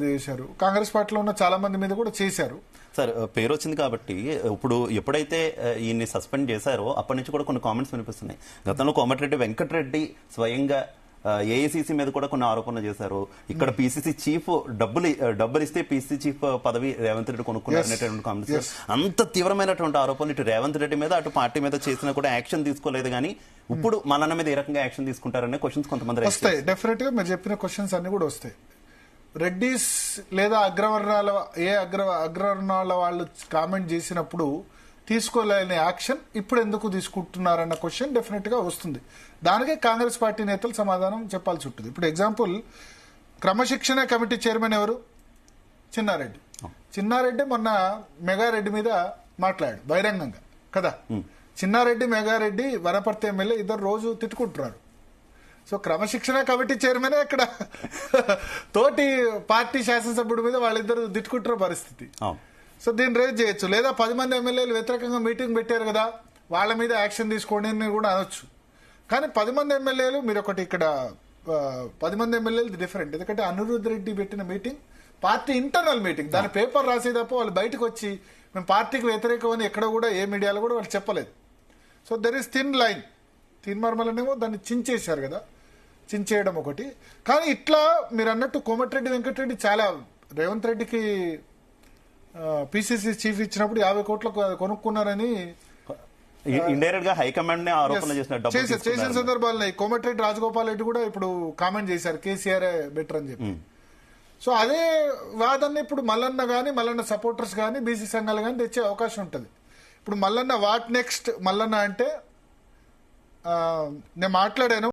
చేశారు. కాంగ్రెస్ పార్టీలో ఉన్న చాలా మంది మీద కూడా చేశారు. సార్ పేరు వచ్చింది కాబట్టి ఇప్పుడు ఎప్పుడైతే ఈయన్ని సస్పెండ్ చేశారో అప్పటి నుంచి కూడా కొన్ని కామెంట్స్ వినిపిస్తున్నాయి. గతంలో కోమటిరెడ్డి వెంకటరెడ్డి స్వయంగా ఏఐసిసి మీద కూడా కొన్ని ఆరోపణలు చేశారు. ఇక్కడ పిసిసి చీఫ్ డబ్బులు ఇస్తే పిసిసి చీఫ్ పదవి రేవంత్ రెడ్డి కొనుక్కున్నారనేటువంటి కామెంట్స్. అంత తీవ్రమైనటువంటి ఆరోపణలు ఇటు రేవంత్ రెడ్డి మీద అటు పార్టీ మీద చేసినా కూడా యాక్షన్ తీసుకోలేదు. కానీ ఇప్పుడు మల్లన్న మీద ఏ రకంగా యాక్షన్ తీసుకుంటారనే క్వశ్చన్స్ కొంతమంది వస్తాయి. డెఫినెట్ గా మీరు చెప్పిన క్వశ్చన్స్ అన్ని కూడా వస్తాయి. రెడ్డిస్ లేదా అగ్రవర్ణాల వాళ్ళు కామెంట్ చేసినప్పుడు తీసుకోలేని యాక్షన్ ఇప్పుడు ఎందుకు తీసుకుంటున్నారన్న క్వశ్చన్ డెఫినెట్ గా వస్తుంది. దానికే కాంగ్రెస్ పార్టీ నేతలు సమాధానం చెప్పాల్సి ఉంటుంది. ఇప్పుడు ఎగ్జాంపుల్, క్రమశిక్షణ కమిటీ చైర్మన్ ఎవరు? చిన్నారెడ్డి మొన్న మెగారెడ్డి మీద మాట్లాడు బహిరంగంగా కదా. చిన్నారెడ్డి మెగారెడ్డి వనపర్తి ఎమ్మెల్యే ఇద్దరు రోజు తిట్టుకుంటున్నారు. సో క్రమశిక్షణ కమిటీ చైర్మన్ అక్కడ తోటి పార్టీ శాసనసభ్యుడి మీద వాళ్ళిద్దరు తిట్టుకుంటున్న పరిస్థితి. సో దీన్ని రేజ్ చేయొచ్చు. లేదా 10 మంది ఎమ్మెల్యేలు వ్యతిరేకంగా మీటింగ్ పెట్టారు కదా, వాళ్ళ మీద యాక్షన్ తీసుకోండి అని కూడా అనొచ్చు. కానీ 10 మంది ఎమ్మెల్యేలు, మీరు ఒకటి ఇక్కడ 10 మంది ఎమ్మెల్యేలు డిఫరెంట్. ఎందుకంటే అనిరుద్ధ్ రెడ్డి పెట్టిన మీటింగ్ పార్టీ ఇంటర్నల్ మీటింగ్, దాని పేపర్ రాసే తప్ప వాళ్ళు బయటకు వచ్చి మేము పార్టీకి వ్యతిరేకమని ఎక్కడ కూడా ఏ మీడియాలో కూడా వాళ్ళు చెప్పలేదు. So there is thin line. తీన్మార్మలనేమో దాన్ని చించేశారు కదా, చించేయడం ఒకటి. కానీ ఇట్లా మీరు అన్నట్టు కోమటిరెడ్డి వెంకటరెడ్డి చాలా రేవంత్ రెడ్డికి పిసిసి చీఫ్ ఇచ్చినప్పుడు 50 కోట్లకు కొనుక్కున్నారని ఇండైరెక్ట్ గా హైకమాండ్ చేసిన సందర్భాలు. కోమటిరెడ్డి రాజగోపాల్ రెడ్డి కూడా ఇప్పుడు కామెంట్ చేశారు కేసీఆర్ బెటర్ అని చెప్పి. సో అదే వాదన ఇప్పుడు మల్లన్న గానీ మల్లన్న సపోర్టర్స్ గానీ బీసీ సంఘాలు గానీ తెచ్చే అవకాశం ఉంటుంది. ఇప్పుడు మల్లన్న వాట్ నెక్స్ట్? మల్లన్న అంటే నేను మాట్లాడాను